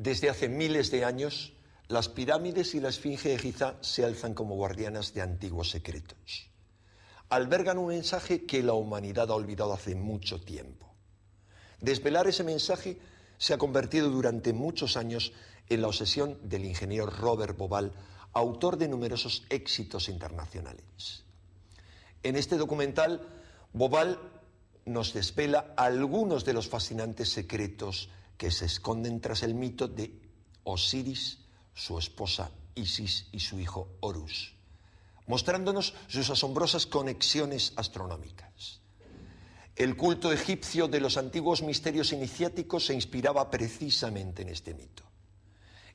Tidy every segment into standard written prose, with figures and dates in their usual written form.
Desde hace miles de años, las pirámides y la esfinge de Giza se alzan como guardianas de antiguos secretos. Albergan un mensaje que la humanidad ha olvidado hace mucho tiempo. Desvelar ese mensaje se ha convertido durante muchos años en la obsesión del ingeniero Robert Bauval, autor de numerosos éxitos internacionales. En este documental, Bauval nos desvela algunos de los fascinantes secretos que se esconden tras el mito de Osiris, su esposa Isis y su hijo Horus, mostrándonos sus asombrosas conexiones astronómicas. El culto egipcio de los antiguos misterios iniciáticos se inspiraba precisamente en este mito.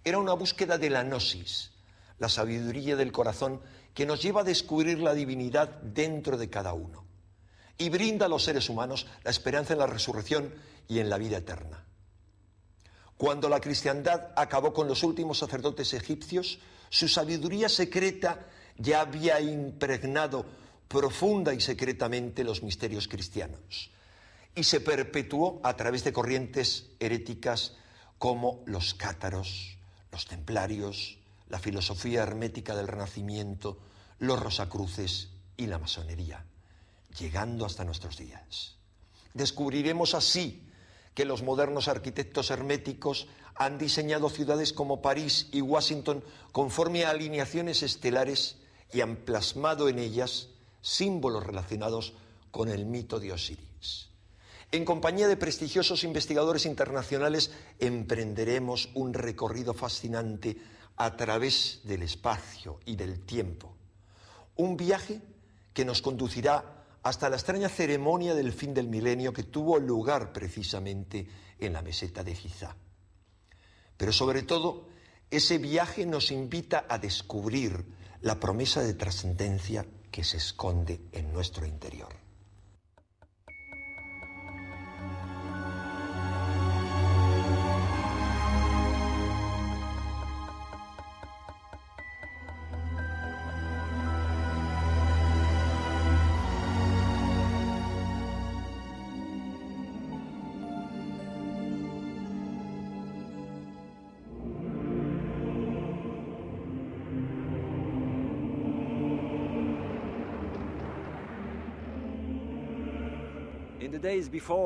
Era una búsqueda de la gnosis, la sabiduría del corazón que nos lleva a descubrir la divinidad dentro de cada uno y brinda a los seres humanos la esperanza en la resurrección y en la vida eterna. Cuando la cristiandad acabó con los últimos sacerdotes egipcios, su sabiduría secreta ya había impregnado profunda y secretamente los misterios cristianos y se perpetuó a través de corrientes heréticas como los cátaros, los templarios, la filosofía hermética del Renacimiento, los rosacruces y la masonería, llegando hasta nuestros días. Descubriremos así que los modernos arquitectos herméticos han diseñado ciudades como París y Washington conforme a alineaciones estelares y han plasmado en ellas símbolos relacionados con el mito de Osiris. En compañía de prestigiosos investigadores internacionales emprenderemos un recorrido fascinante a través del espacio y del tiempo. Un viaje que nos conducirá hasta la extraña ceremonia del fin del milenio que tuvo lugar precisamente en la meseta de Giza. Pero sobre todo, ese viaje nos invita a descubrir la promesa de trascendencia que se esconde en nuestro interior.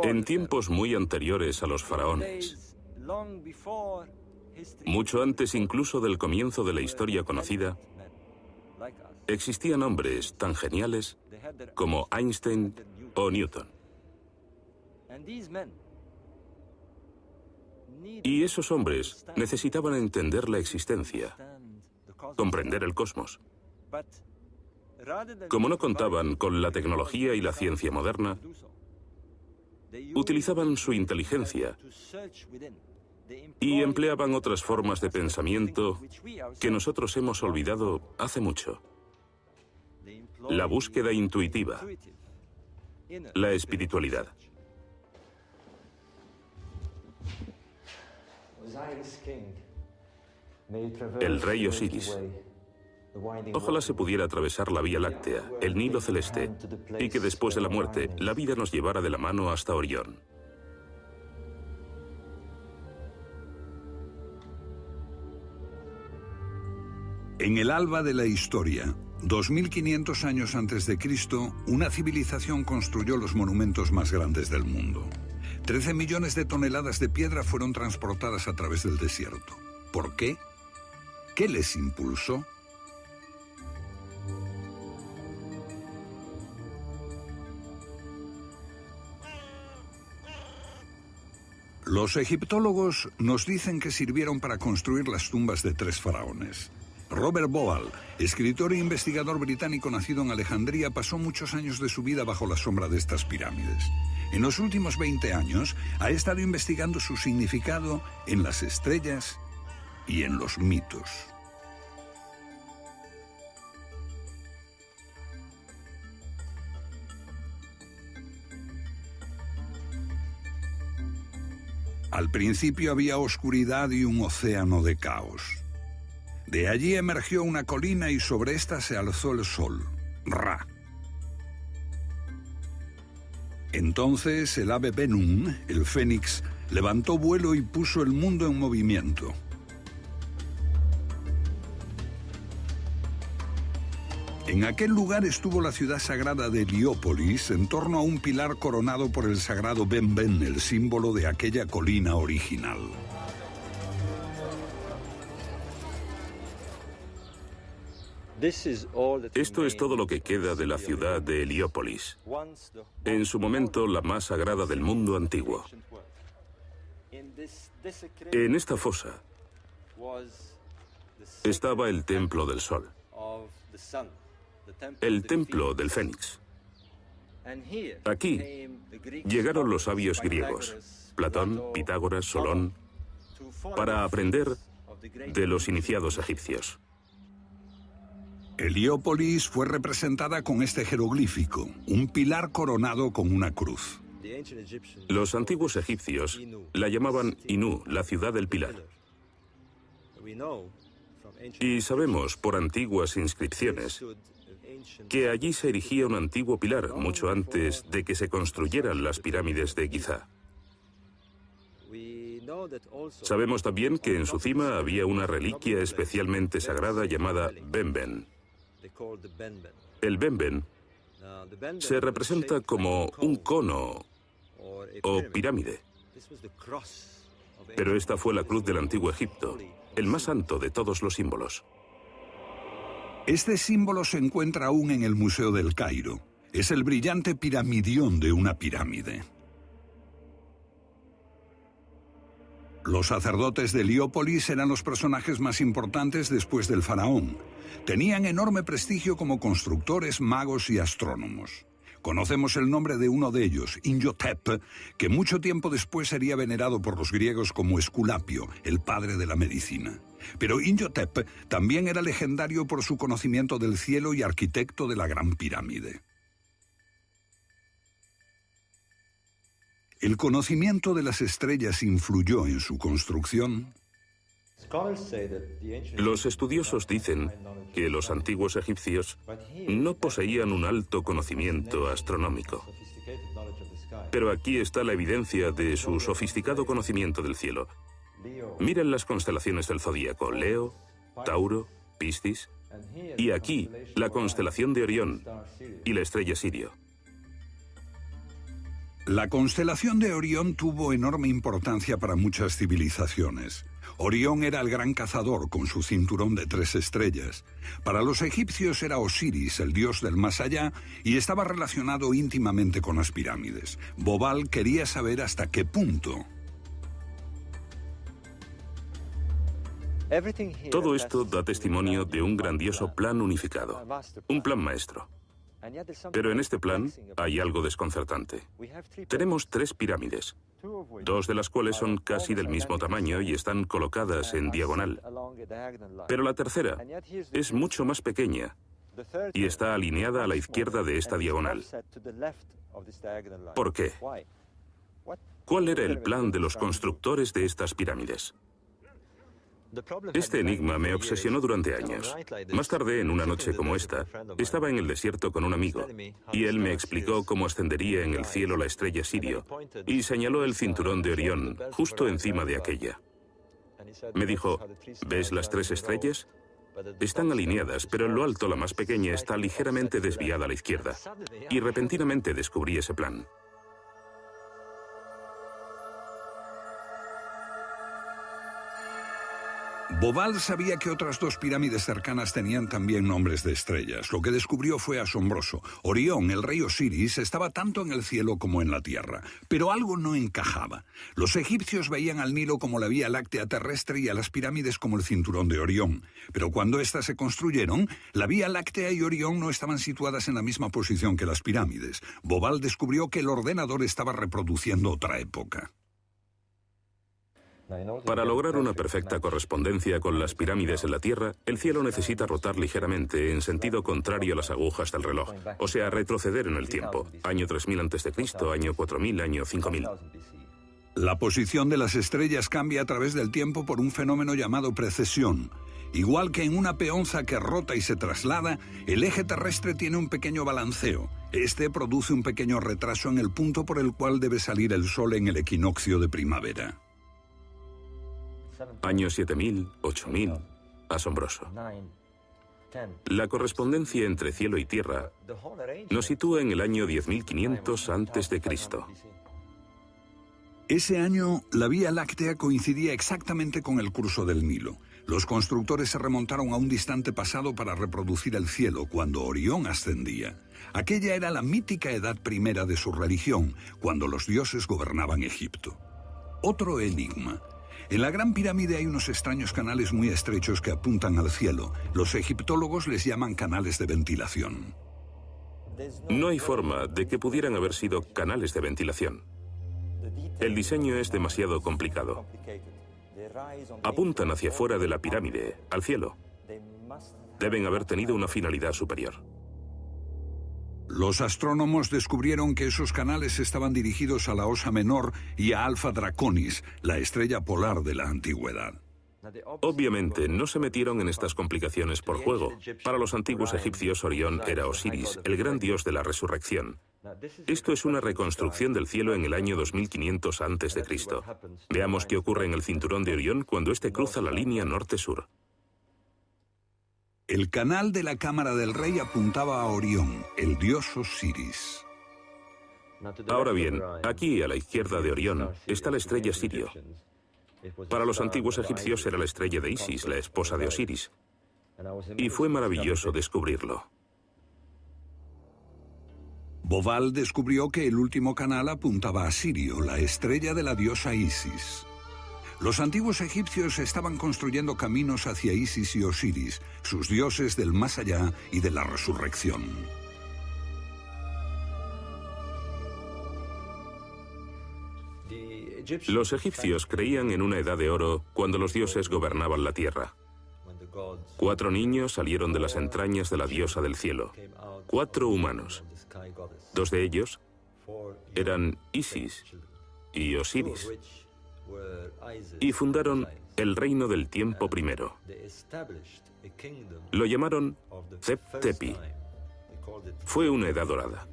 En tiempos muy anteriores a los faraones, mucho antes incluso del comienzo de la historia conocida, existían hombres tan geniales como Einstein o Newton. Y esos hombres necesitaban entender la existencia, comprender el cosmos. Como no contaban con la tecnología y la ciencia moderna, utilizaban su inteligencia y empleaban otras formas de pensamiento que nosotros hemos olvidado hace mucho. La búsqueda intuitiva, la espiritualidad. El rey Osiris. Ojalá se pudiera atravesar la Vía Láctea, el Nilo celeste, y que después de la muerte la vida nos llevara de la mano hasta Orión. En el alba de la historia, 2500 años antes de Cristo, una civilización construyó los monumentos más grandes del mundo. 13 millones de toneladas de piedra fueron transportadas a través del desierto. ¿Por qué? ¿Qué les impulsó? Los egiptólogos nos dicen que sirvieron para construir las tumbas de 3 faraones. Robert Bauval, escritor e investigador británico nacido en Alejandría, pasó muchos años de su vida bajo la sombra de estas pirámides. En los últimos 20 años ha estado investigando su significado en las estrellas y en los mitos. Al principio había oscuridad y un océano de caos. De allí emergió una colina y sobre esta se alzó el sol, Ra. Entonces el ave Benum, el fénix, levantó vuelo y puso el mundo en movimiento. En aquel lugar estuvo la ciudad sagrada de Heliópolis, en torno a un pilar coronado por el sagrado Ben-Ben, el símbolo de aquella colina original. Esto es todo lo que queda de la ciudad de Heliópolis, en su momento la más sagrada del mundo antiguo. En esta fosa estaba el Templo del Sol, el Templo del Fénix. Aquí llegaron los sabios griegos, Platón, Pitágoras, Solón, para aprender de los iniciados egipcios. Heliópolis fue representada con este jeroglífico, un pilar coronado con una cruz. Los antiguos egipcios la llamaban Inú, la ciudad del pilar. Y sabemos por antiguas inscripciones que allí se erigía un antiguo pilar mucho antes de que se construyeran las pirámides de Giza. Sabemos también que en su cima había una reliquia especialmente sagrada llamada Ben-Ben. El Ben-Ben se representa como un cono o pirámide. Pero esta fue la cruz del antiguo Egipto, el más santo de todos los símbolos. Este símbolo se encuentra aún en el Museo del Cairo. Es el brillante piramidión de una pirámide. Los sacerdotes de Heliópolis eran los personajes más importantes después del faraón. Tenían enorme prestigio como constructores, magos y astrónomos. Conocemos el nombre de uno de ellos, Imhotep, que mucho tiempo después sería venerado por los griegos como Esculapio, el padre de la medicina. Pero Imhotep también era legendario por su conocimiento del cielo y arquitecto de la Gran Pirámide. ¿El conocimiento de las estrellas influyó en su construcción? Los estudiosos dicen que los antiguos egipcios no poseían un alto conocimiento astronómico. Pero aquí está la evidencia de su sofisticado conocimiento del cielo. Miren las constelaciones del zodíaco: Leo, Tauro, Piscis, y aquí la constelación de Orión y la estrella Sirio. La constelación de Orión tuvo enorme importancia para muchas civilizaciones. Orión era el gran cazador con su cinturón de 3 estrellas. Para los egipcios era Osiris, el dios del más allá, y estaba relacionado íntimamente con las pirámides. Bobal quería saber hasta qué punto. Todo esto da testimonio de un grandioso plan unificado, un plan maestro. Pero en este plan hay algo desconcertante. Tenemos 3 pirámides, 2 de las cuales son casi del mismo tamaño y están colocadas en diagonal. Pero la tercera es mucho más pequeña y está alineada a la izquierda de esta diagonal. ¿Por qué? ¿Cuál era el plan de los constructores de estas pirámides? Este enigma me obsesionó durante años. Más tarde, en una noche como esta, estaba en el desierto con un amigo, y él me explicó cómo ascendería en el cielo la estrella Sirio, y señaló el cinturón de Orión justo encima de aquella. Me dijo: ¿ves las 3 estrellas? Están alineadas, pero en lo alto la más pequeña está ligeramente desviada a la izquierda. Y repentinamente descubrí ese plan. Bobal sabía que otras 2 pirámides cercanas tenían también nombres de estrellas. Lo que descubrió fue asombroso. Orión, el rey Osiris, estaba tanto en el cielo como en la tierra. Pero algo no encajaba. Los egipcios veían al Nilo como la Vía Láctea terrestre y a las pirámides como el cinturón de Orión. Pero cuando éstas se construyeron, la Vía Láctea y Orión no estaban situadas en la misma posición que las pirámides. Bobal descubrió que el ordenador estaba reproduciendo otra época. Para lograr una perfecta correspondencia con las pirámides en la Tierra, el cielo necesita rotar ligeramente en sentido contrario a las agujas del reloj, o sea, retroceder en el tiempo, año 3000 a.C., año 4000, año 5000. La posición de las estrellas cambia a través del tiempo por un fenómeno llamado precesión. Igual que en una peonza que rota y se traslada, el eje terrestre tiene un pequeño balanceo. Este produce un pequeño retraso en el punto por el cual debe salir el sol en el equinoccio de primavera. Año 7000, 8000, asombroso. La correspondencia entre cielo y tierra nos sitúa en el año 10.500 a.C. Ese año, la Vía Láctea coincidía exactamente con el curso del Nilo. Los constructores se remontaron a un distante pasado para reproducir el cielo cuando Orión ascendía. Aquella era la mítica edad primera de su religión, cuando los dioses gobernaban Egipto. Otro enigma. En la Gran Pirámide hay unos extraños canales muy estrechos que apuntan al cielo. Los egiptólogos les llaman canales de ventilación. No hay forma de que pudieran haber sido canales de ventilación. El diseño es demasiado complicado. Apuntan hacia fuera de la pirámide, al cielo. Deben haber tenido una finalidad superior. Los astrónomos descubrieron que esos canales estaban dirigidos a la Osa Menor y a Alfa Draconis, la estrella polar de la antigüedad. Obviamente, no se metieron en estas complicaciones por juego. Para los antiguos egipcios, Orión era Osiris, el gran dios de la resurrección. Esto es una reconstrucción del cielo en el año 2500 a.C. Veamos qué ocurre en el cinturón de Orión cuando éste cruza la línea norte-sur. El canal de la Cámara del Rey apuntaba a Orión, el dios Osiris. Ahora bien, aquí a la izquierda de Orión está la estrella Sirio. Para los antiguos egipcios era la estrella de Isis, la esposa de Osiris. Y fue maravilloso descubrirlo. Bovall descubrió que el último canal apuntaba a Sirio, la estrella de la diosa Isis. Los antiguos egipcios estaban construyendo caminos hacia Isis y Osiris, sus dioses del más allá y de la resurrección. Los egipcios creían en una edad de oro cuando los dioses gobernaban la tierra. 4 niños salieron de las entrañas de la diosa del cielo, 4 humanos. 2 de ellos eran Isis y Osiris, y fundaron el reino del tiempo primero. Lo llamaron Zep-Tepi. Fue una edad dorada.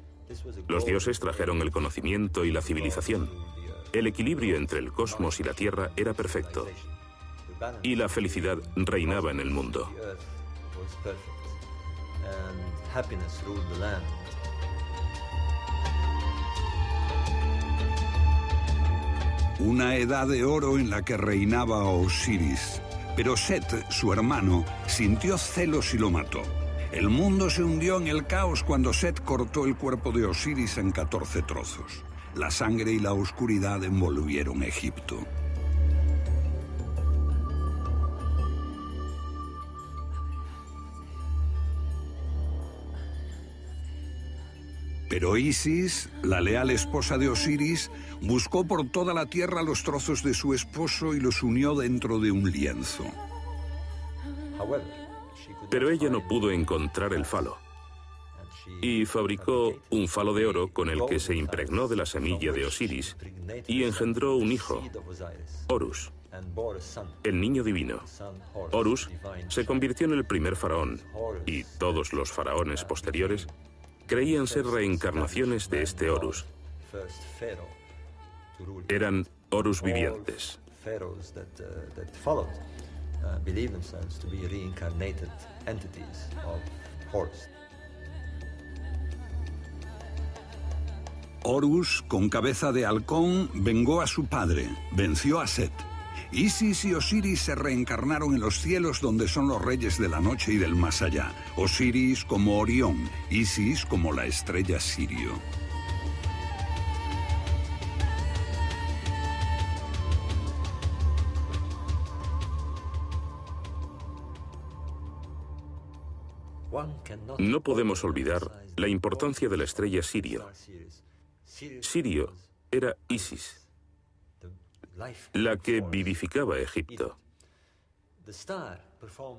Los dioses trajeron el conocimiento y la civilización. El equilibrio entre el cosmos y la tierra era perfecto, y la felicidad reinaba en el mundo. Una edad de oro en la que reinaba Osiris. Pero Set, su hermano, sintió celos y lo mató. El mundo se hundió en el caos cuando Set cortó el cuerpo de Osiris en 14 trozos. La sangre y la oscuridad envolvieron Egipto. Pero Isis, la leal esposa de Osiris, buscó por toda la tierra los trozos de su esposo y los unió dentro de un lienzo. Pero ella no pudo encontrar el falo, y fabricó un falo de oro con el que se impregnó de la semilla de Osiris y engendró un hijo, Horus, el niño divino. Horus se convirtió en el primer faraón, y todos los faraones posteriores creían ser reencarnaciones de este Horus. Eran Horus vivientes. Horus, con cabeza de halcón, vengó a su padre, venció a Set. Isis y Osiris se reencarnaron en los cielos donde son los reyes de la noche y del más allá. Osiris como Orión, Isis como la estrella Sirio. No podemos olvidar la importancia de la estrella Sirio. Sirio era Isis, la que vivificaba Egipto.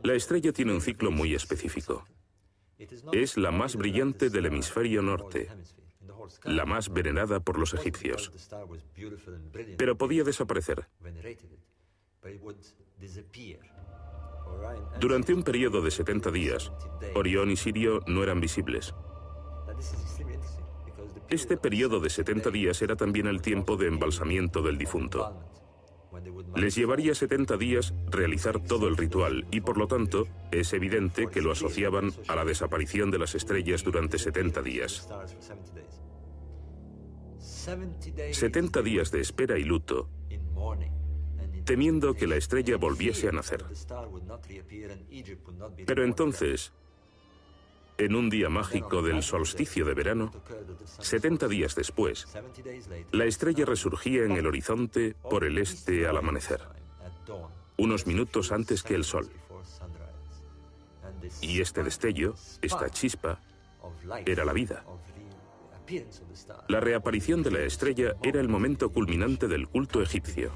La estrella tiene un ciclo muy específico. Es la más brillante del hemisferio norte, la más venerada por los egipcios. Pero podía desaparecer. Durante un periodo de 70 días, Orión y Sirio no eran visibles. Este periodo de 70 días era también el tiempo de embalsamiento del difunto. Les llevaría 70 días realizar todo el ritual y, por lo tanto, es evidente que lo asociaban a la desaparición de las estrellas durante 70 días. 70 días de espera y luto, temiendo que la estrella volviese a nacer. Pero entonces, en un día mágico del solsticio de verano, 70 días después, la estrella resurgía en el horizonte por el este al amanecer, unos minutos antes que el sol. Y este destello, esta chispa, era la vida. La reaparición de la estrella era el momento culminante del culto egipcio.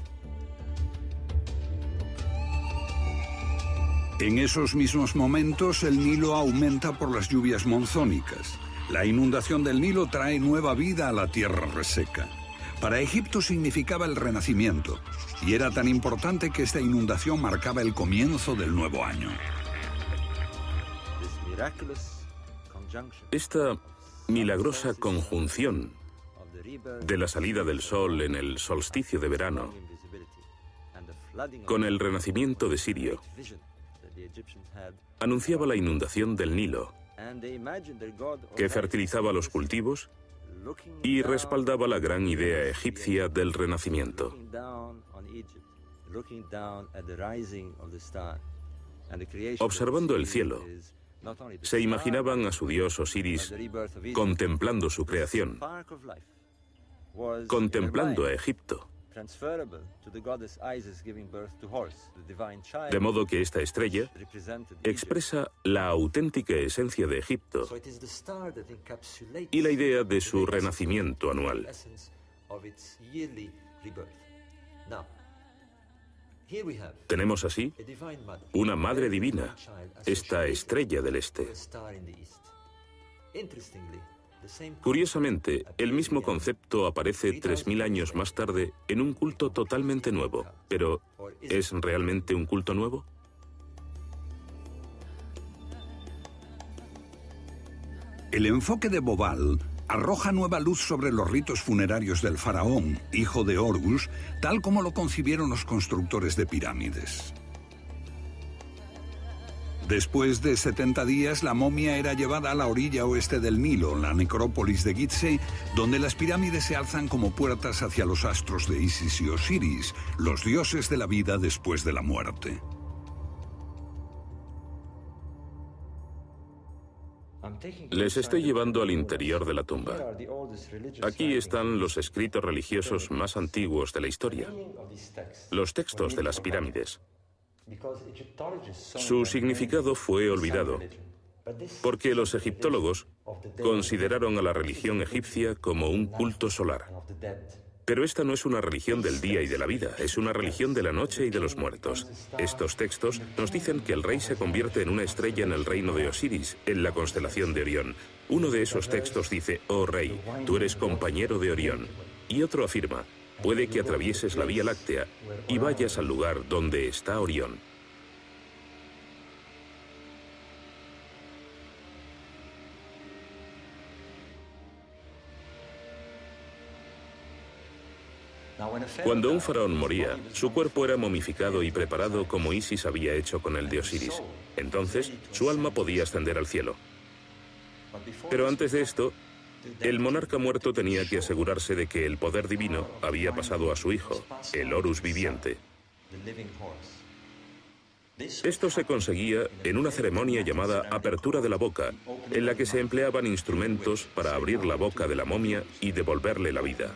En esos mismos momentos, el Nilo aumenta por las lluvias monzónicas. La inundación del Nilo trae nueva vida a la tierra reseca. Para Egipto significaba el renacimiento, y era tan importante que esta inundación marcaba el comienzo del nuevo año. Esta milagrosa conjunción de la salida del sol en el solsticio de verano con el renacimiento de Sirio anunciaba la inundación del Nilo, que fertilizaba los cultivos y respaldaba la gran idea egipcia del renacimiento. Observando el cielo, se imaginaban a su dios Osiris contemplando su creación, contemplando a Egipto. De modo que esta estrella expresa la auténtica esencia de Egipto y la idea de su renacimiento anual. Tenemos así una madre divina, esta estrella del este. Curiosamente, el mismo concepto aparece 3000 años más tarde en un culto totalmente nuevo. Pero, ¿es realmente un culto nuevo? El enfoque de Bobal arroja nueva luz sobre los ritos funerarios del faraón, hijo de Horus, tal como lo concibieron los constructores de pirámides. Después de 70 días, la momia era llevada a la orilla oeste del Nilo, la necrópolis de Gizeh, donde las pirámides se alzan como puertas hacia los astros de Isis y Osiris, los dioses de la vida después de la muerte. Les estoy llevando al interior de la tumba. Aquí están los escritos religiosos más antiguos de la historia, los textos de las pirámides. Su significado fue olvidado, porque los egiptólogos consideraron a la religión egipcia como un culto solar. Pero esta no es una religión del día y de la vida, es una religión de la noche y de los muertos. Estos textos nos dicen que el rey se convierte en una estrella en el reino de Osiris, en la constelación de Orión. Uno de esos textos dice: «Oh rey, tú eres compañero de Orión». Y otro afirma: «Puede que atravieses la Vía Láctea y vayas al lugar donde está Orión». Cuando un faraón moría, su cuerpo era momificado y preparado como Isis había hecho con el de Osiris. Entonces, su alma podía ascender al cielo. Pero antes de esto, el monarca muerto tenía que asegurarse de que el poder divino había pasado a su hijo, el Horus viviente. Esto se conseguía en una ceremonia llamada apertura de la boca, en la que se empleaban instrumentos para abrir la boca de la momia y devolverle la vida.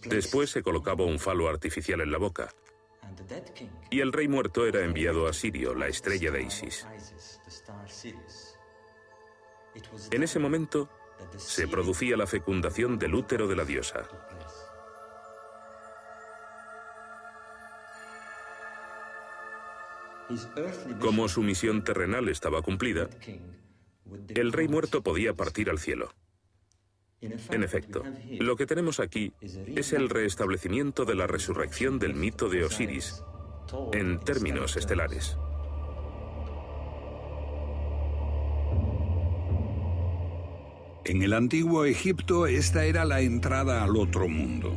Después se colocaba un falo artificial en la boca, y el rey muerto era enviado a Sirio, la estrella de Isis. En ese momento se producía la fecundación del útero de la diosa. Como su misión terrenal estaba cumplida, el rey muerto podía partir al cielo. En efecto, lo que tenemos aquí es el restablecimiento de la resurrección del mito de Osiris, en términos estelares. En el antiguo Egipto, esta era la entrada al otro mundo,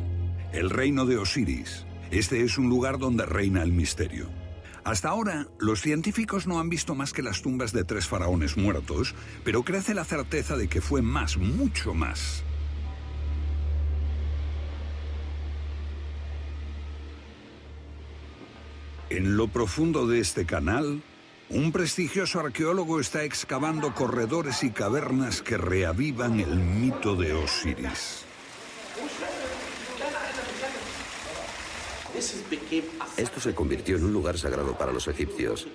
el reino de Osiris. Este es un lugar donde reina el misterio. Hasta ahora, los científicos no han visto más que las tumbas de 3 faraones muertos, pero crece la certeza de que fue más, mucho más. En lo profundo de este canal, un prestigioso arqueólogo está excavando corredores y cavernas que reavivan el mito de Osiris. Esto se convirtió en un lugar sagrado para los egipcios.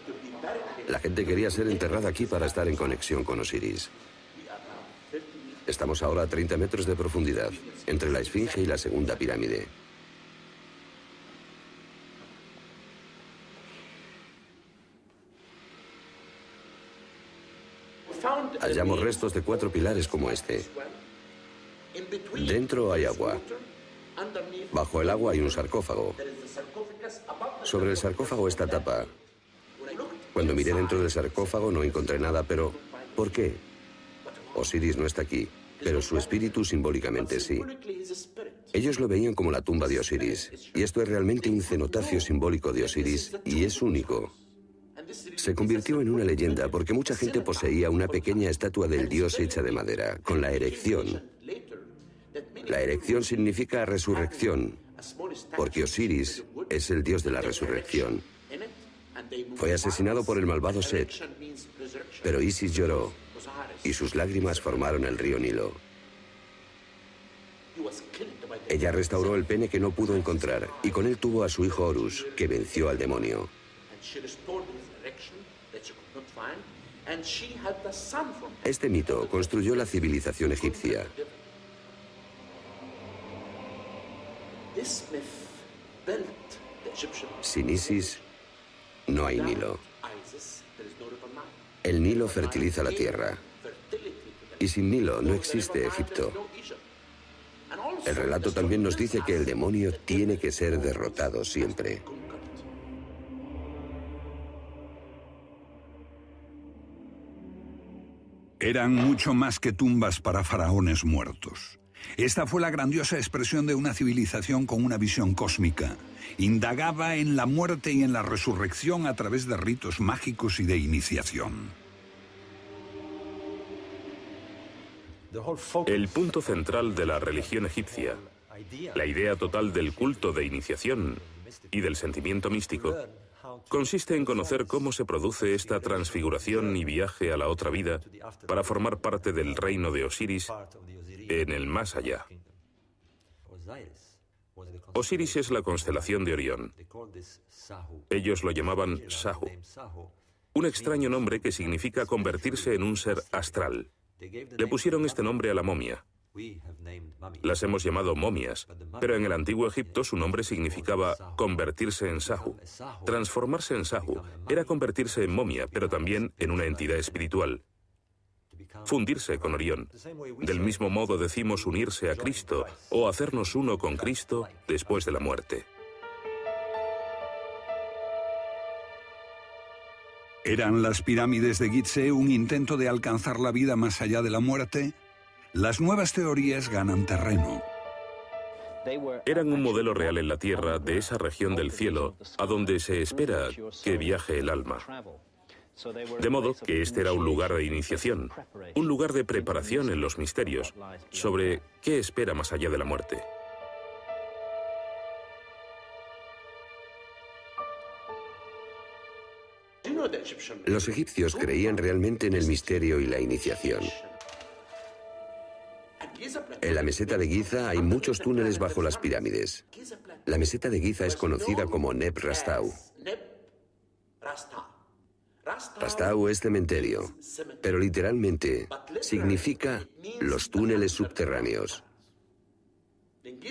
La gente quería ser enterrada aquí para estar en conexión con Osiris. Estamos ahora a 30 metros de profundidad, entre la Esfinge y la segunda pirámide. Hallamos restos de 4 pilares como este. Dentro hay agua. Bajo el agua hay un sarcófago. Sobre el sarcófago esta tapa. Cuando miré dentro del sarcófago no encontré nada, pero ¿por qué? Osiris no está aquí, pero su espíritu simbólicamente sí. Ellos lo veían como la tumba de Osiris, y esto es realmente un cenotafio simbólico de Osiris, y es único. Se convirtió en una leyenda porque mucha gente poseía una pequeña estatua del dios hecha de madera, con la erección. La erección significa resurrección, porque Osiris es el dios de la resurrección. Fue asesinado por el malvado Set, pero Isis lloró y sus lágrimas formaron el río Nilo. Ella restauró el pene que no pudo encontrar y con él tuvo a su hijo Horus, que venció al demonio. Este mito construyó la civilización egipcia. Sin Isis, no hay Nilo. El Nilo fertiliza la tierra. Y sin Nilo no existe Egipto. El relato también nos dice que el demonio tiene que ser derrotado siempre. Eran mucho más que tumbas para faraones muertos. Esta fue la grandiosa expresión de una civilización con una visión cósmica. Indagaba en la muerte y en la resurrección a través de ritos mágicos y de iniciación. El punto central de la religión egipcia, la idea total del culto de iniciación y del sentimiento místico, consiste en conocer cómo se produce esta transfiguración y viaje a la otra vida para formar parte del reino de Osiris en el más allá. Osiris es la constelación de Orión. Ellos lo llamaban Sahu, un extraño nombre que significa convertirse en un ser astral. Le pusieron este nombre a la momia. Las hemos llamado momias, pero en el antiguo Egipto su nombre significaba convertirse en Sahu. Transformarse en Sahu era convertirse en momia, pero también en una entidad espiritual. Fundirse con Orión. Del mismo modo decimos unirse a Cristo o hacernos uno con Cristo después de la muerte. ¿Eran las pirámides de Gizeh un intento de alcanzar la vida más allá de la muerte? Las nuevas teorías ganan terreno. Eran un modelo real en la Tierra de esa región del cielo a donde se espera que viaje el alma. De modo que este era un lugar de iniciación, un lugar de preparación en los misterios sobre qué espera más allá de la muerte. Los egipcios creían realmente en el misterio y la iniciación. En la meseta de Giza hay muchos túneles bajo las pirámides. La meseta de Giza es conocida como Neb Rastau. Rastau es cementerio, pero literalmente significa los túneles subterráneos.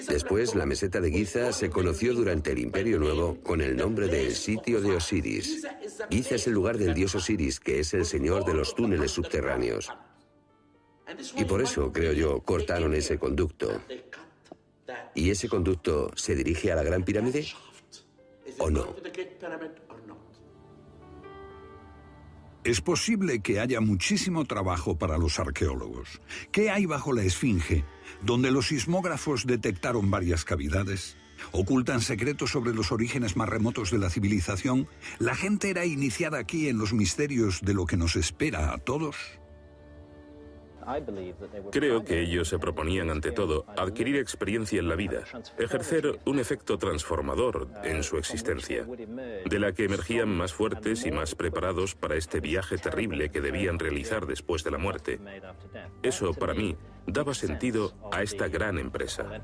Después, la meseta de Giza se conoció durante el Imperio Nuevo con el nombre de El Sitio de Osiris. Giza es el lugar del dios Osiris, que es el señor de los túneles subterráneos. Y por eso, creo yo, cortaron ese conducto. ¿Y ese conducto se dirige a la Gran Pirámide o no? Es posible que haya muchísimo trabajo para los arqueólogos. ¿Qué hay bajo la Esfinge, donde los sismógrafos detectaron varias cavidades? ¿Ocultan secretos sobre los orígenes más remotos de la civilización? ¿La gente era iniciada aquí en los misterios de lo que nos espera a todos? Creo que ellos se proponían, ante todo, adquirir experiencia en la vida, ejercer un efecto transformador en su existencia, de la que emergían más fuertes y más preparados para este viaje terrible que debían realizar después de la muerte. Eso, para mí, daba sentido a esta gran empresa.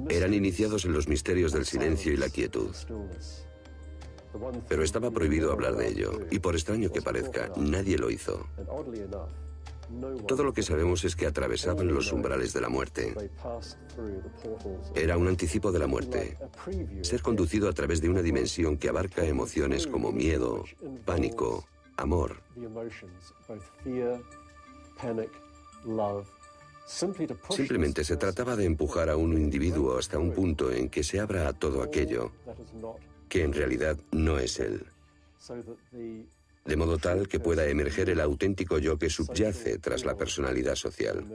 Eran iniciados en los misterios del silencio y la quietud. Pero estaba prohibido hablar de ello, y por extraño que parezca, nadie lo hizo. Todo lo que sabemos es que atravesaban los umbrales de la muerte. Era un anticipo de la muerte. Ser conducido a través de una dimensión que abarca emociones como miedo, pánico, amor. Simplemente se trataba de empujar a un individuo hasta un punto en que se abra a todo aquello que en realidad no es él. De modo tal que pueda emerger el auténtico yo que subyace tras la personalidad social.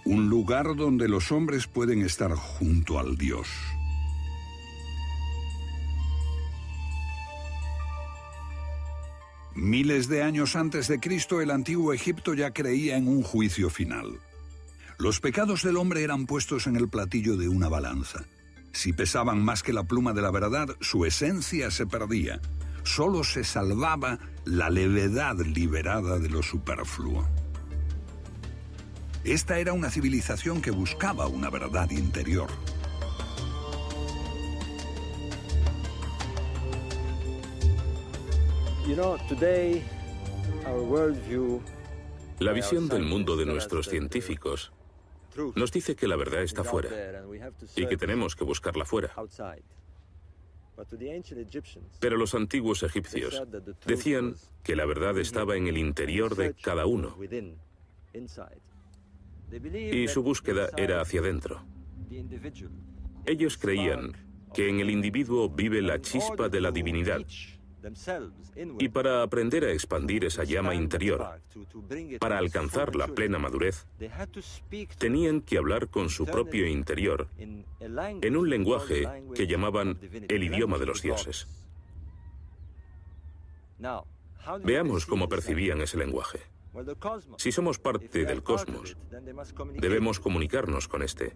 Un lugar donde los hombres pueden estar junto al Dios. Miles de años antes de Cristo, el antiguo Egipto ya creía en un juicio final. Los pecados del hombre eran puestos en el platillo de una balanza. Si pesaban más que la pluma de la verdad, su esencia se perdía. Solo se salvaba la levedad liberada de lo superfluo. Esta era una civilización que buscaba una verdad interior. La visión del mundo de nuestros científicos nos dice que la verdad está fuera y que tenemos que buscarla fuera. Pero los antiguos egipcios decían que la verdad estaba en el interior de cada uno y su búsqueda era hacia adentro. Ellos creían que en el individuo vive la chispa de la divinidad. Y para aprender a expandir esa llama interior, para alcanzar la plena madurez, tenían que hablar con su propio interior en un lenguaje que llamaban el idioma de los dioses. Veamos cómo percibían ese lenguaje. Si somos parte del cosmos, debemos comunicarnos con este.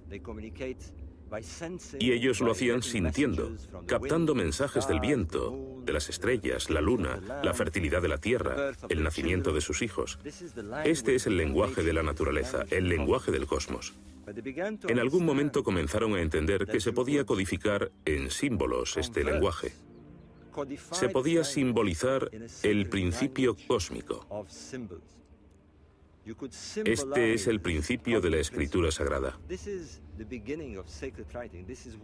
Y ellos lo hacían sintiendo, captando mensajes del viento, de las estrellas, la luna, la fertilidad de la tierra, el nacimiento de sus hijos. Este es el lenguaje de la naturaleza, el lenguaje del cosmos. En algún momento comenzaron a entender que se podía codificar en símbolos este lenguaje. Se podía simbolizar el principio cósmico. Este es el principio de la escritura sagrada.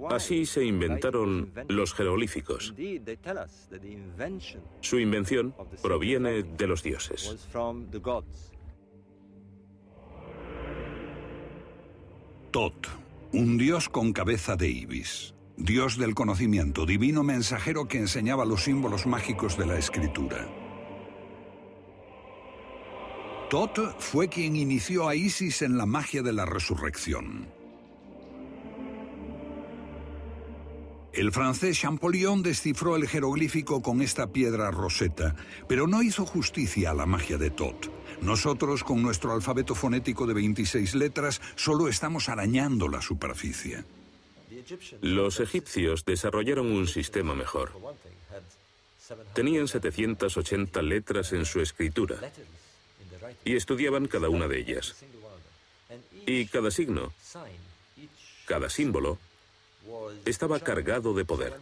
Así se inventaron los jeroglíficos. Su invención proviene de los dioses. Tot, un dios con cabeza de ibis. Dios del conocimiento, divino mensajero que enseñaba los símbolos mágicos de la escritura. Tot fue quien inició a Isis en la magia de la resurrección. El francés Champollion descifró el jeroglífico con esta piedra roseta, pero no hizo justicia a la magia de Tot. Nosotros, con nuestro alfabeto fonético de 26 letras, solo estamos arañando la superficie. Los egipcios desarrollaron un sistema mejor. Tenían 780 letras en su escritura y estudiaban cada una de ellas. Y cada signo, cada símbolo, estaba cargado de poder.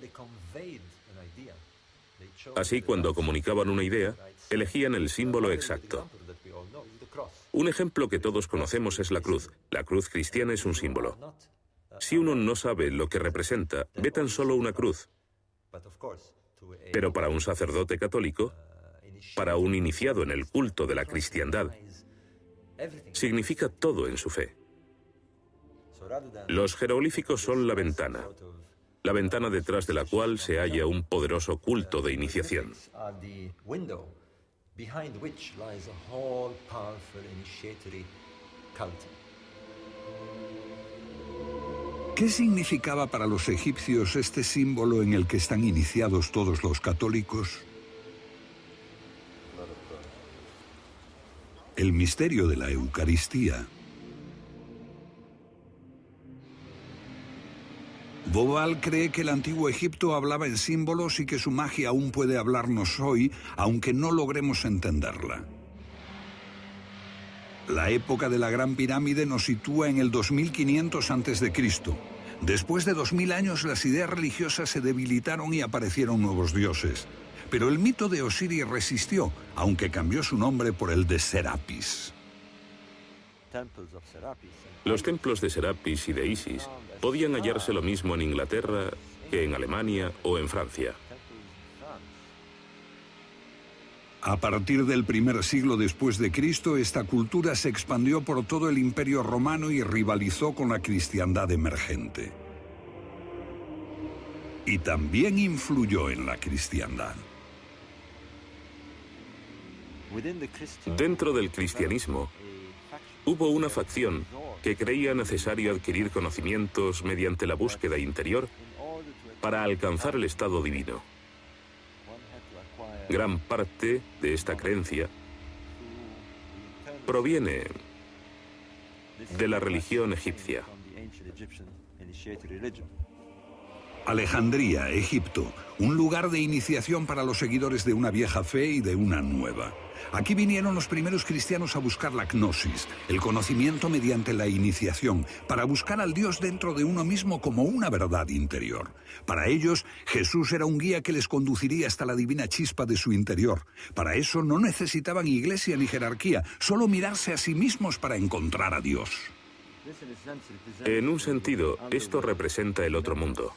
Así, cuando comunicaban una idea, elegían el símbolo exacto. Un ejemplo que todos conocemos es la cruz. La cruz cristiana es un símbolo. Si uno no sabe lo que representa, ve tan solo una cruz. Pero para un sacerdote católico, para un iniciado en el culto de la cristiandad, significa todo en su fe. Los jeroglíficos son la ventana detrás de la cual se halla un poderoso culto de iniciación. ¿Qué significaba para los egipcios este símbolo en el que están iniciados todos los católicos? El misterio de la Eucaristía. Boal cree que el antiguo Egipto hablaba en símbolos y que su magia aún puede hablarnos hoy, aunque no logremos entenderla. La época de la Gran Pirámide nos sitúa en el 2500 a.C. Después de 2000 años, las ideas religiosas se debilitaron y aparecieron nuevos dioses. Pero el mito de Osiris resistió, aunque cambió su nombre por el de Serapis. Los templos de Serapis y de Isis podían hallarse lo mismo en Inglaterra que en Alemania o en Francia. A partir del primer siglo después de Cristo, esta cultura se expandió por todo el Imperio Romano y rivalizó con la cristiandad emergente. Y también influyó en la cristiandad. Dentro del cristianismo, hubo una facción que creía necesario adquirir conocimientos mediante la búsqueda interior para alcanzar el estado divino. Gran parte de esta creencia proviene de la religión egipcia. Alejandría, Egipto, un lugar de iniciación para los seguidores de una vieja fe y de una nueva. Aquí vinieron los primeros cristianos a buscar la gnosis, el conocimiento mediante la iniciación, para buscar al Dios dentro de uno mismo como una verdad interior. Para ellos, Jesús era un guía que les conduciría hasta la divina chispa de su interior. Para eso no necesitaban iglesia ni jerarquía, solo mirarse a sí mismos para encontrar a Dios. En un sentido, esto representa el otro mundo.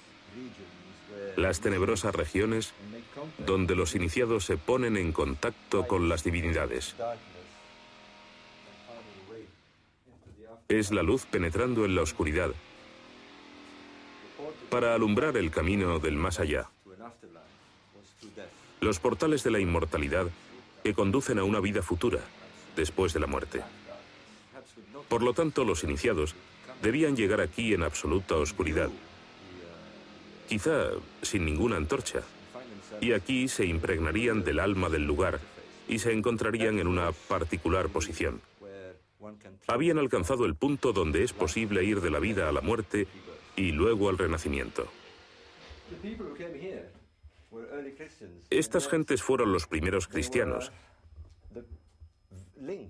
Las tenebrosas regiones donde los iniciados se ponen en contacto con las divinidades. Es la luz penetrando en la oscuridad para alumbrar el camino del más allá. Los portales de la inmortalidad que conducen a una vida futura, después de la muerte. Por lo tanto, los iniciados debían llegar aquí en absoluta oscuridad, quizá sin ninguna antorcha, y aquí se impregnarían del alma del lugar y se encontrarían en una particular posición. Habían alcanzado el punto donde es posible ir de la vida a la muerte y luego al renacimiento. Estas gentes fueron los primeros cristianos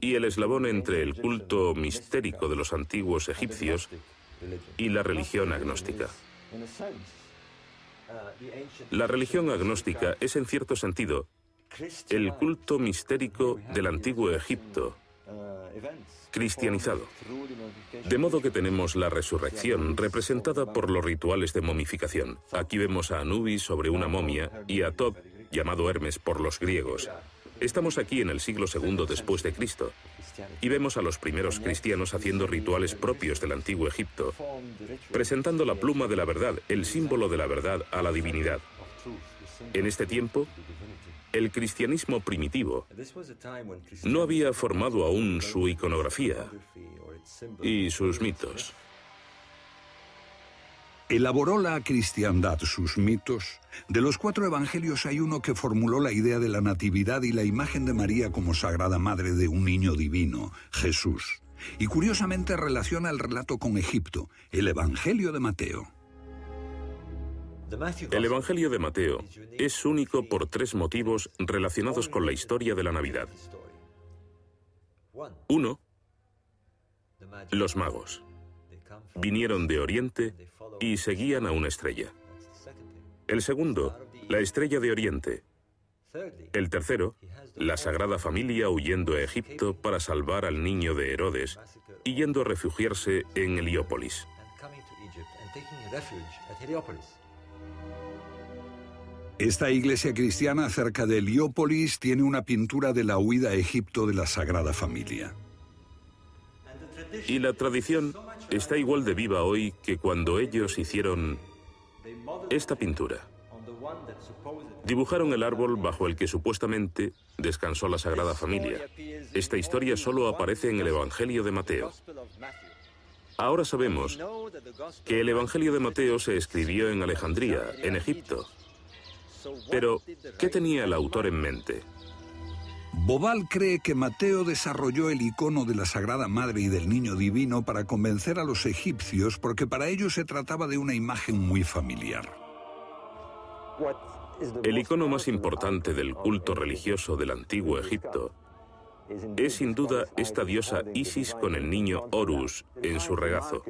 y el eslabón entre el culto mistérico de los antiguos egipcios y la religión agnóstica. La religión agnóstica es, en cierto sentido, el culto mistérico del antiguo Egipto, cristianizado. De modo que tenemos la resurrección representada por los rituales de momificación. Aquí vemos a Anubis sobre una momia y a Thoth, llamado Hermes por los griegos. Estamos aquí en el siglo II después de Cristo y vemos a los primeros cristianos haciendo rituales propios del antiguo Egipto, presentando la pluma de la verdad, el símbolo de la verdad, a la divinidad. En este tiempo, el cristianismo primitivo no había formado aún su iconografía y sus mitos. Elaboró la cristiandad sus mitos. De los 4 evangelios hay uno que formuló la idea de la natividad y la imagen de María como sagrada madre de un niño divino, Jesús. Y curiosamente relaciona el relato con Egipto, el Evangelio de Mateo. El Evangelio de Mateo es único por 3 motivos relacionados con la historia de la Navidad. 1. Los magos. Vinieron de Oriente y seguían a una estrella. El segundo, la estrella de Oriente, El tercero, la Sagrada Familia huyendo a Egipto para salvar al niño de Herodes y yendo a refugiarse en Heliópolis. Esta iglesia cristiana cerca de Heliópolis tiene una pintura de la huida a Egipto de la Sagrada Familia. Y la tradición está igual de viva hoy que cuando ellos hicieron esta pintura. Dibujaron el árbol bajo el que supuestamente descansó la Sagrada Familia. Esta historia solo aparece en el Evangelio de Mateo. Ahora sabemos que el Evangelio de Mateo se escribió en Alejandría, en Egipto. Pero, ¿qué tenía el autor en mente? Bobal cree que Mateo desarrolló el icono de la Sagrada Madre y del Niño Divino para convencer a los egipcios porque para ellos se trataba de una imagen muy familiar. El icono más importante del culto religioso del antiguo Egipto es sin duda esta diosa Isis con el niño Horus en su regazo.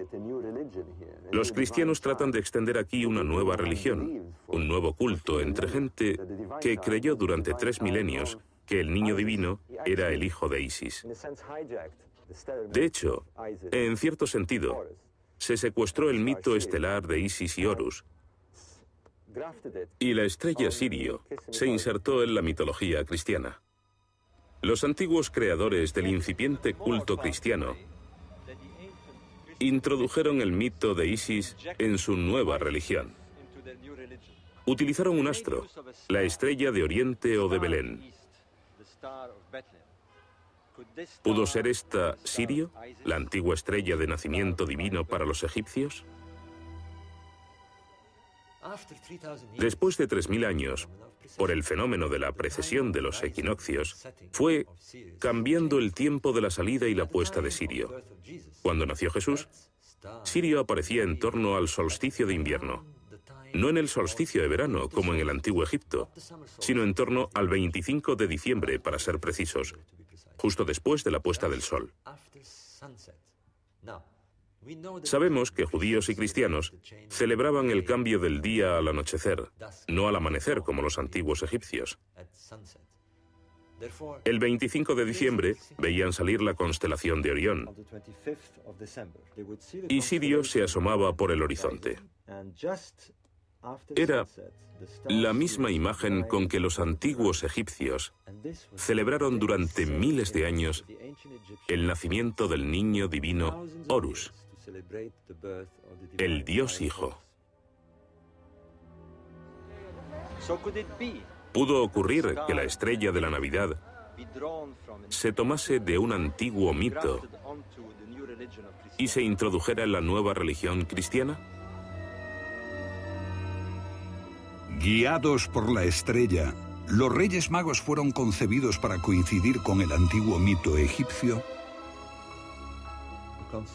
Los cristianos tratan de extender aquí una nueva religión, un nuevo culto entre gente que creyó durante 3 milenios que el niño divino era el hijo de Isis. De hecho, en cierto sentido, se secuestró el mito estelar de Isis y Horus, y la estrella Sirio se insertó en la mitología cristiana. Los antiguos creadores del incipiente culto cristiano introdujeron el mito de Isis en su nueva religión. Utilizaron un astro, la estrella de Oriente o de Belén. ¿Pudo ser esta Sirio, la antigua estrella de nacimiento divino para los egipcios? Después de 3000 años, por el fenómeno de la precesión de los equinoccios, fue cambiando el tiempo de la salida y la puesta de Sirio. Cuando nació Jesús, Sirio aparecía en torno al solsticio de invierno, no en el solsticio de verano como en el antiguo Egipto, sino en torno al 25 de diciembre, para ser precisos, justo después de la puesta del sol. Sabemos que judíos y cristianos celebraban el cambio del día al anochecer, no al amanecer como los antiguos egipcios. El 25 de diciembre veían salir la constelación de Orión y Sirio se asomaba por el horizonte. Era la misma imagen con que los antiguos egipcios celebraron durante miles de años el nacimiento del niño divino Horus, el Dios Hijo. ¿Pudo ocurrir que la estrella de la Navidad se tomase de un antiguo mito y se introdujera en la nueva religión cristiana? Guiados por la estrella, ¿los Reyes Magos fueron concebidos para coincidir con el antiguo mito egipcio?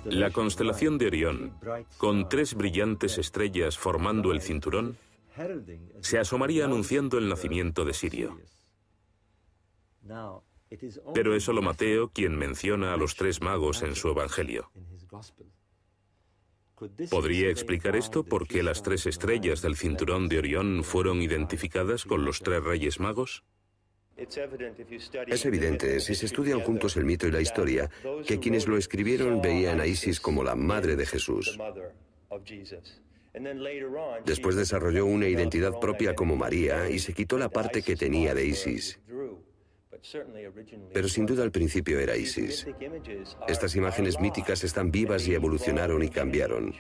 La constelación de Orión, con 3 brillantes estrellas formando el cinturón, se asomaría anunciando el nacimiento de Sirio. Pero es solo Mateo quien menciona a los 3 magos en su Evangelio. ¿Podría explicar esto por qué las 3 estrellas del cinturón de Orión fueron identificadas con los 3 Reyes Magos? Es evidente, si se estudian juntos el mito y la historia, que quienes lo escribieron veían a Isis como la madre de Jesús. Después desarrolló una identidad propia como María y se quitó la parte que tenía de Isis. Pero sin duda al principio era Isis. Estas imágenes míticas están vivas y evolucionaron y cambiaron.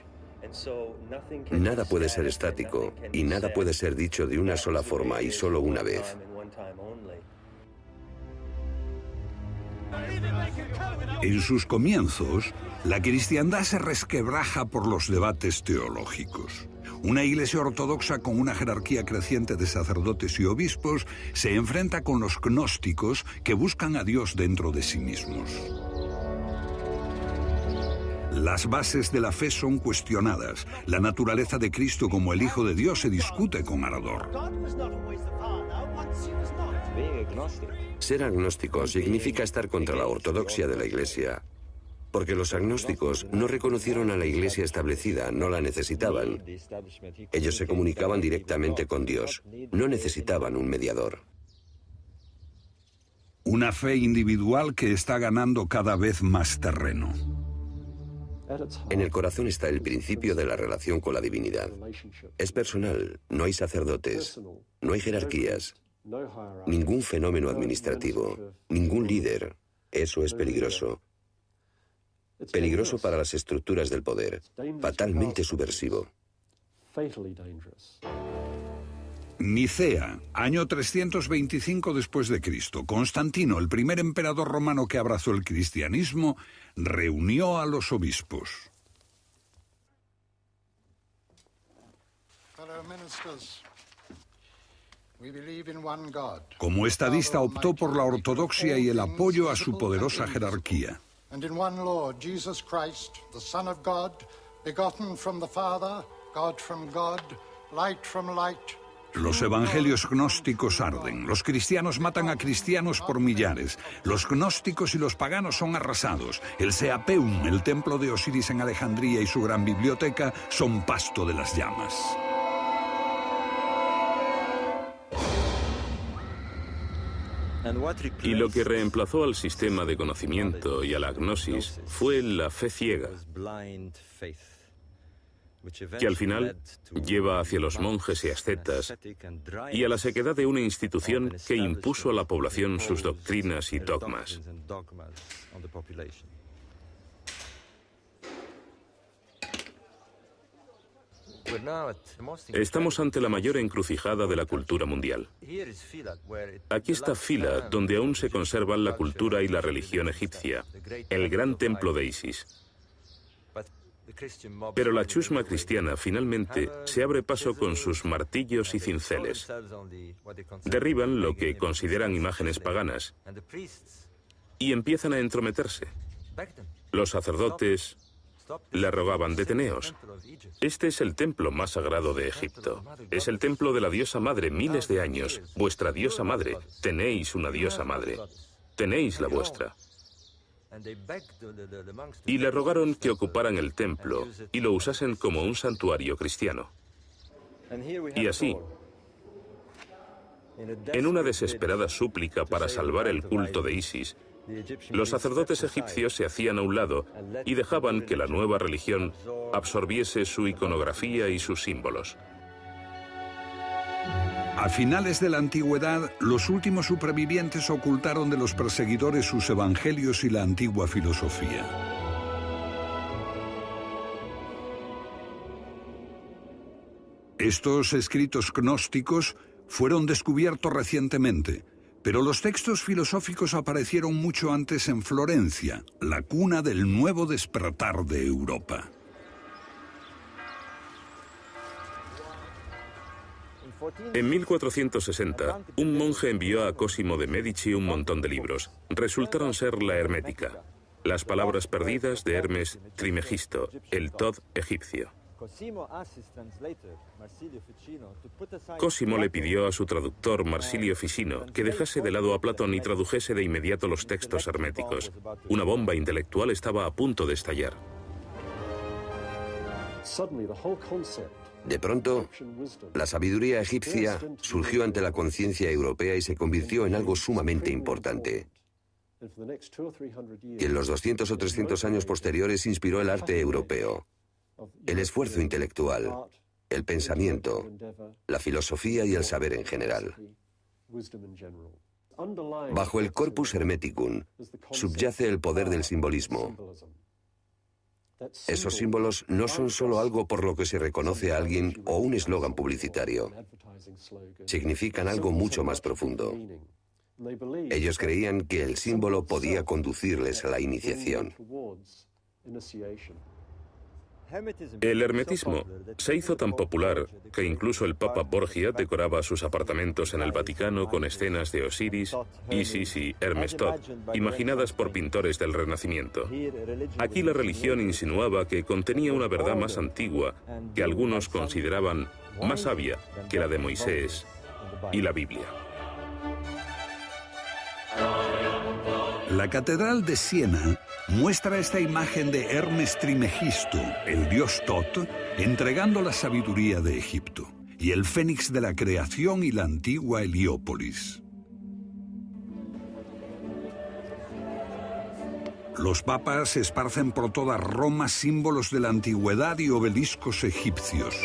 Nada puede ser estático y nada puede ser dicho de una sola forma y solo una vez. En sus comienzos, la cristiandad se resquebraja por los debates teológicos. Una iglesia ortodoxa con una jerarquía creciente de sacerdotes y obispos se enfrenta con los gnósticos que buscan a Dios dentro de sí mismos. Las bases de la fe son cuestionadas. La naturaleza de Cristo como el Hijo de Dios se discute con ardor. Ser agnóstico significa estar contra la ortodoxia de la Iglesia, porque los agnósticos no reconocieron a la Iglesia establecida, no la necesitaban. Ellos se comunicaban directamente con Dios, no necesitaban un mediador. Una fe individual que está ganando cada vez más terreno. En el corazón está el principio de la relación con la divinidad. Es personal, no hay sacerdotes, no hay jerarquías, ningún fenómeno administrativo, ningún líder. Eso es peligroso. Peligroso para las estructuras del poder, fatalmente subversivo. Nicea, año 325 después de Cristo. Constantino, el primer emperador romano que abrazó el cristianismo, reunió a los obispos. Como estadista optó por la ortodoxia y el apoyo a su poderosa jerarquía. And in one Lord, Jesus Christ, the Son of God, begotten from the Father, God from God, light from light. Los evangelios gnósticos arden. Los cristianos matan a cristianos por millares. Los gnósticos y los paganos son arrasados. El Seapeum, el templo de Osiris en Alejandría y su gran biblioteca son pasto de las llamas. Y lo que reemplazó al sistema de conocimiento y a la gnosis fue la fe ciega, que al final lleva hacia los monjes y ascetas y a la sequedad de una institución que impuso a la población sus doctrinas y dogmas. Estamos ante la mayor encrucijada de la cultura mundial. Aquí está Fila, donde aún se conservan la cultura y la religión egipcia, el gran templo de Isis. Pero la chusma cristiana finalmente se abre paso con sus martillos y cinceles. Derriban lo que consideran imágenes paganas y empiezan a entrometerse. Los sacerdotes le rogaban: deteneos. Este es el templo más sagrado de Egipto. Es el templo de la diosa madre, miles de años. Vuestra diosa madre. Tenéis una diosa madre. Tenéis la vuestra. Y le rogaron que ocuparan el templo y lo usasen como un santuario cristiano. Y así, en una desesperada súplica para salvar el culto de Isis, los sacerdotes egipcios se hacían a un lado y dejaban que la nueva religión absorbiese su iconografía y sus símbolos. A finales de la antigüedad, los últimos supervivientes ocultaron de los perseguidores sus evangelios y la antigua filosofía. Estos escritos gnósticos fueron descubiertos recientemente, pero los textos filosóficos aparecieron mucho antes en Florencia, la cuna del nuevo despertar de Europa. En 1460, un monje envió a Cosimo de Medici un montón de libros. Resultaron ser la Hermética, las palabras perdidas de Hermes Trimegisto, el Tod egipcio. Cosimo le pidió a su traductor Marsilio Ficino que dejase de lado a Platón y tradujese de inmediato los textos herméticos. Una bomba intelectual estaba a punto de estallar. De pronto, la sabiduría egipcia surgió ante la conciencia europea y se convirtió en algo sumamente importante. Y en los 200 o 300 años posteriores inspiró el arte europeo, el esfuerzo intelectual, el pensamiento, la filosofía y el saber en general. Bajo el corpus hermeticum subyace el poder del simbolismo. Esos símbolos no son solo algo por lo que se reconoce a alguien o un eslogan publicitario. Significan algo mucho más profundo. Ellos creían que el símbolo podía conducirles a la iniciación. El hermetismo se hizo tan popular que incluso el Papa Borgia decoraba sus apartamentos en el Vaticano con escenas de Osiris, Isis y Hermes Tod, imaginadas por pintores del Renacimiento. Aquí la religión insinuaba que contenía una verdad más antigua que algunos consideraban más sabia que la de Moisés y la Biblia. La Catedral de Siena muestra esta imagen de Hermes Trimegisto, el dios Tot, entregando la sabiduría de Egipto, y el fénix de la creación y la antigua Heliópolis. Los papas esparcen por toda Roma símbolos de la antigüedad y obeliscos egipcios.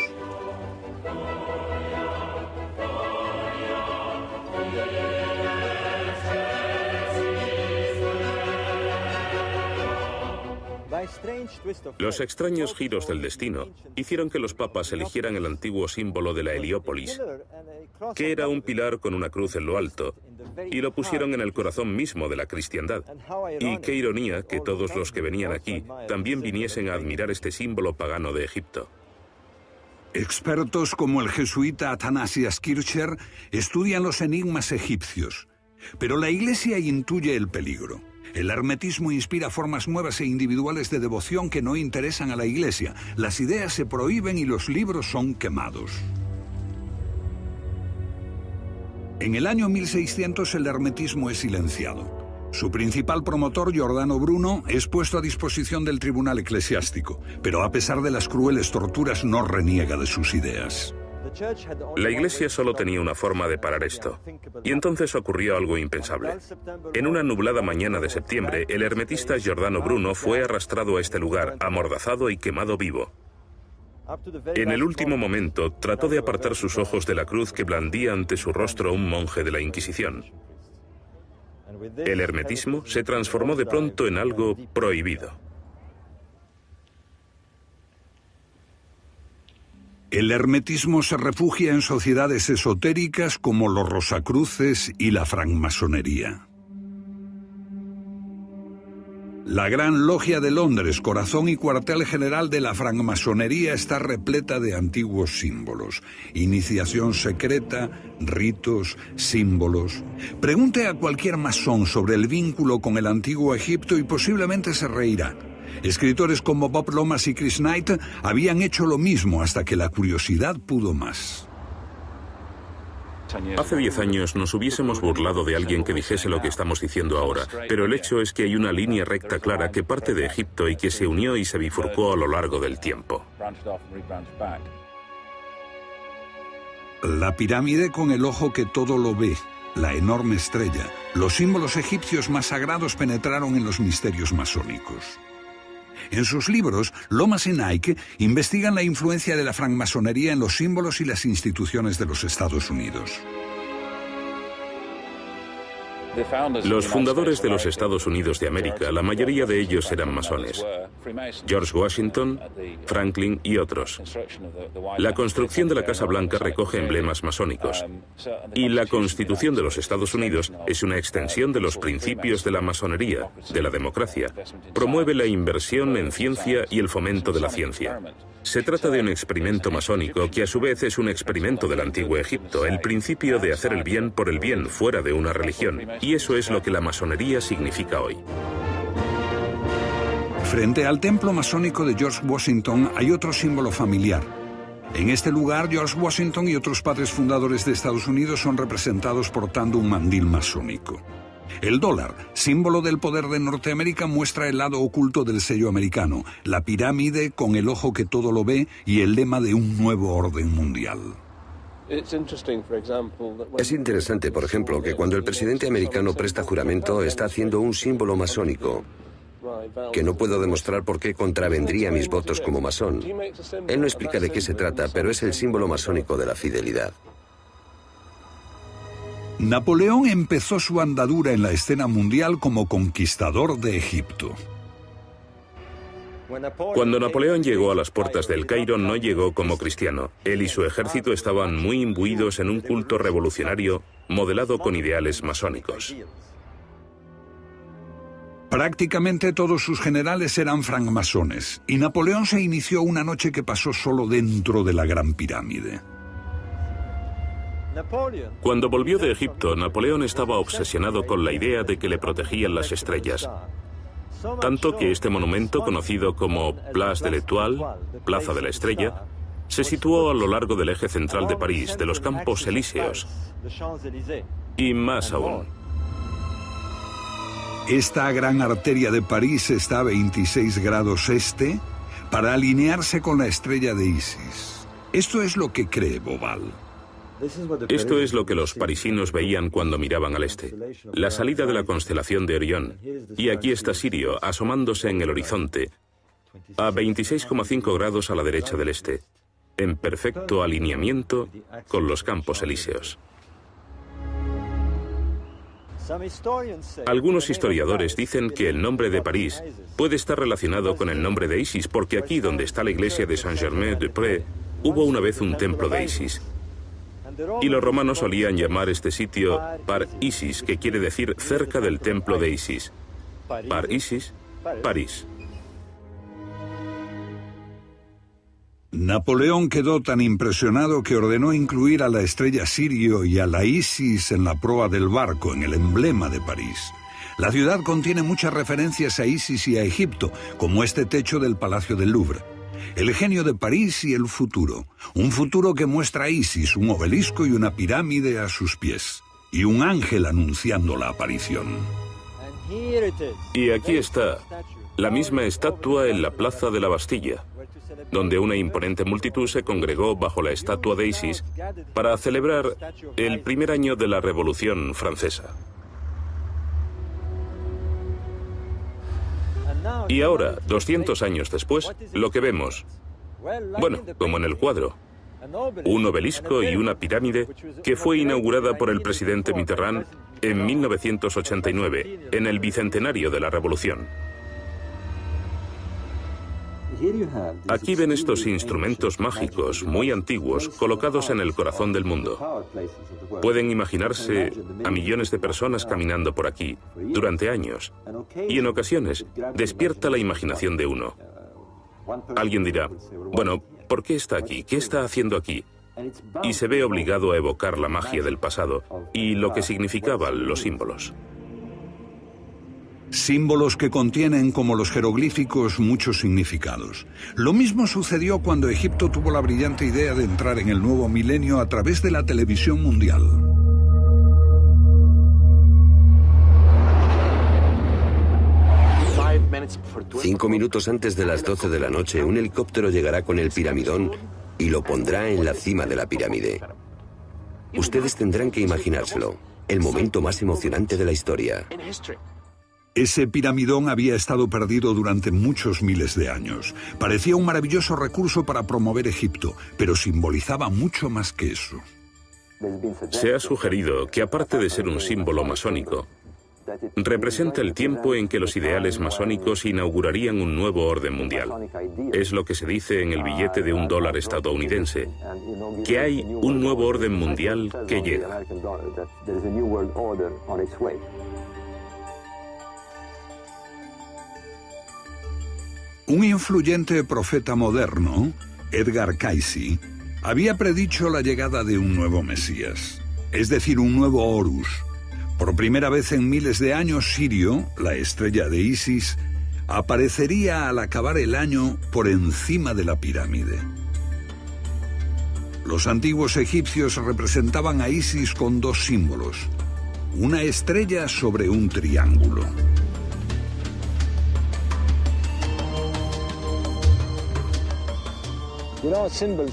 Los extraños giros del destino hicieron que los papas eligieran el antiguo símbolo de la Heliópolis, que era un pilar con una cruz en lo alto, y lo pusieron en el corazón mismo de la cristiandad. Y qué ironía que todos los que venían aquí también viniesen a admirar este símbolo pagano de Egipto. Expertos como el jesuita Athanasius Kircher estudian los enigmas egipcios, pero la Iglesia intuye el peligro. El hermetismo inspira formas nuevas e individuales de devoción que no interesan a la Iglesia. Las ideas se prohíben y los libros son quemados. En el año 1600 el hermetismo es silenciado. Su principal promotor, Giordano Bruno, es puesto a disposición del tribunal eclesiástico, pero a pesar de las crueles torturas no reniega de sus ideas. La Iglesia solo tenía una forma de parar esto, y entonces ocurrió algo impensable. En una nublada mañana de septiembre, el hermetista Giordano Bruno fue arrastrado a este lugar, amordazado y quemado vivo. En el último momento, trató de apartar sus ojos de la cruz que blandía ante su rostro un monje de la Inquisición. El hermetismo se transformó de pronto en algo prohibido. El hermetismo se refugia en sociedades esotéricas como los Rosacruces y la francmasonería. La Gran Logia de Londres, corazón y cuartel general de la francmasonería, está repleta de antiguos símbolos. Iniciación secreta, ritos, símbolos. Pregunte a cualquier masón sobre el vínculo con el antiguo Egipto y posiblemente se reirá. Escritores como Bob Lomas y Chris Knight habían hecho lo mismo hasta que la curiosidad pudo más. Hace 10 años nos hubiésemos burlado de alguien que dijese lo que estamos diciendo ahora, pero el hecho es que hay una línea recta clara que parte de Egipto y que se unió y se bifurcó a lo largo del tiempo. La pirámide con el ojo que todo lo ve, la enorme estrella, los símbolos egipcios más sagrados penetraron en los misterios masónicos. En sus libros, Lomas y Knight investigan la influencia de la francmasonería en los símbolos y las instituciones de los Estados Unidos. Los fundadores de los Estados Unidos de América, la mayoría de ellos eran masones. George Washington, Franklin y otros. La construcción de la Casa Blanca recoge emblemas masónicos. Y la Constitución de los Estados Unidos es una extensión de los principios de la masonería, de la democracia. Promueve la inversión en ciencia y el fomento de la ciencia. Se trata de un experimento masónico que a su vez es un experimento del antiguo Egipto, el principio de hacer el bien por el bien fuera de una religión. Y eso es lo que la masonería significa hoy. Frente al templo masónico de George Washington hay otro símbolo familiar. En este lugar, George Washington y otros padres fundadores de Estados Unidos son representados portando un mandil masónico. El dólar, símbolo del poder de Norteamérica, muestra el lado oculto del sello americano, la pirámide con el ojo que todo lo ve y el lema de un nuevo orden mundial. Es interesante, por ejemplo, que cuando el presidente americano presta juramento está haciendo un símbolo masónico, que no puedo demostrar por qué contravendría mis votos como masón. Él no explica de qué se trata, pero es el símbolo masónico de la fidelidad. Napoleón empezó su andadura en la escena mundial como conquistador de Egipto. Cuando Napoleón llegó a las puertas del Cairo, no llegó como cristiano. Él y su ejército estaban muy imbuidos en un culto revolucionario modelado con ideales masónicos. Prácticamente todos sus generales eran francmasones, y Napoleón se inició una noche que pasó solo dentro de la Gran Pirámide. Cuando volvió de Egipto, Napoleón estaba obsesionado con la idea de que le protegían las estrellas. Tanto que este monumento, conocido como Place de l'Étoile, Plaza de la Estrella, se situó a lo largo del eje central de París, de los Campos Elíseos, y más aún. Esta gran arteria de París está a 26 grados este para alinearse con la estrella de Isis. Esto es lo que cree Bobal. Esto es lo que los parisinos veían cuando miraban al este, la salida de la constelación de Orión. Y aquí está Sirio asomándose en el horizonte, a 26,5 grados a la derecha del este, en perfecto alineamiento con los Campos Elíseos. Algunos historiadores dicen que el nombre de París puede estar relacionado con el nombre de Isis, porque aquí donde está la iglesia de Saint-Germain-des-Prés hubo una vez un templo de Isis. Y los romanos solían llamar este sitio Par Isis, que quiere decir cerca del templo de Isis. Par Isis, París. Napoleón quedó tan impresionado que ordenó incluir a la estrella Sirio y a la Isis en la proa del barco, en el emblema de París. La ciudad contiene muchas referencias a Isis y a Egipto, como este techo del Palacio del Louvre. El genio de París y el futuro. Un futuro que muestra a Isis, un obelisco y una pirámide a sus pies. Y un ángel anunciando la aparición. Y aquí está, la misma estatua en la plaza de la Bastilla, donde una imponente multitud se congregó bajo la estatua de Isis para celebrar el primer año de la Revolución Francesa. Y ahora, 200 años después, lo que vemos, bueno, como en el cuadro, un obelisco y una pirámide que fue inaugurada por el presidente Mitterrand en 1989, en el bicentenario de la Revolución. Aquí ven estos instrumentos mágicos muy antiguos colocados en el corazón del mundo. Pueden imaginarse a millones de personas caminando por aquí durante años, y en ocasiones despierta la imaginación de uno. Alguien dirá, bueno, ¿por qué está aquí? ¿Qué está haciendo aquí? Y se ve obligado a evocar la magia del pasado y lo que significaban los símbolos. Símbolos que contienen, como los jeroglíficos, muchos significados. Lo mismo sucedió cuando Egipto tuvo la brillante idea de entrar en el nuevo milenio a través de la televisión mundial. Cinco minutos antes de las 12 de la noche, un helicóptero llegará con el piramidón y lo pondrá en la cima de la pirámide. Ustedes tendrán que imaginárselo, el momento más emocionante de la historia. Ese piramidón había estado perdido durante muchos miles de años. Parecía un maravilloso recurso para promover Egipto, pero simbolizaba mucho más que eso. Se ha sugerido que, aparte de ser un símbolo masónico, representa el tiempo en que los ideales masónicos inaugurarían un nuevo orden mundial. Es lo que se dice en el billete de $1 estadounidense, que hay un nuevo orden mundial que llega. Un influyente profeta moderno, Edgar Cayce, había predicho la llegada de un nuevo Mesías, es decir, un nuevo Horus. Por primera vez en miles de años, Sirio, la estrella de Isis, aparecería al acabar el año por encima de la pirámide. Los antiguos egipcios representaban a Isis con dos símbolos, una estrella sobre un triángulo.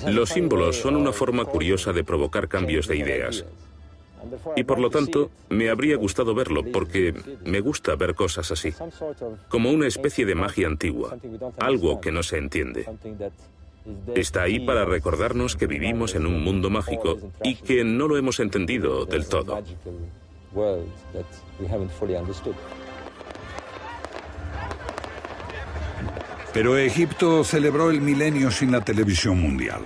Los símbolos son una forma curiosa de provocar cambios de ideas. Y por lo tanto, me habría gustado verlo, porque me gusta ver cosas así. Como una especie de magia antigua, algo que no se entiende. Está ahí para recordarnos que vivimos en un mundo mágico y que no lo hemos entendido del todo. Pero Egipto celebró el milenio sin la televisión mundial.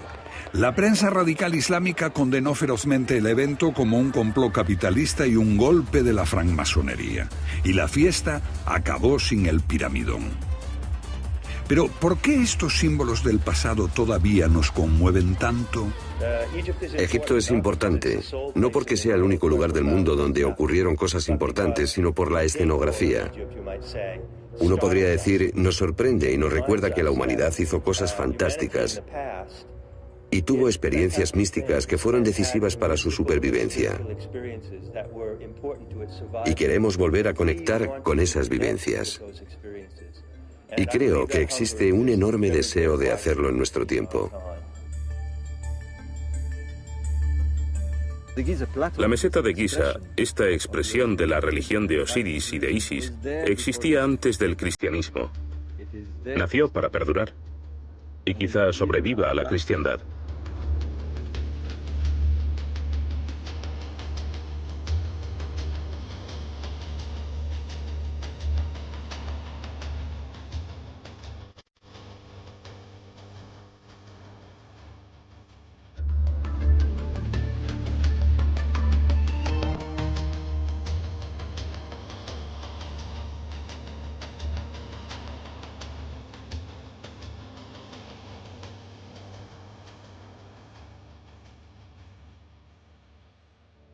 La prensa radical islámica condenó ferozmente el evento como un complot capitalista y un golpe de la francmasonería. Y la fiesta acabó sin el piramidón. Pero, ¿por qué estos símbolos del pasado todavía nos conmueven tanto? Egipto es importante, no porque sea el único lugar del mundo donde ocurrieron cosas importantes, sino por la escenografía. Uno podría decir, nos sorprende y nos recuerda que la humanidad hizo cosas fantásticas y tuvo experiencias místicas que fueron decisivas para su supervivencia. Y queremos volver a conectar con esas vivencias. Y creo que existe un enorme deseo de hacerlo en nuestro tiempo. La meseta de Giza, esta expresión de la religión de Osiris y de Isis, existía antes del cristianismo. Nació para perdurar y quizá sobreviva a la cristiandad.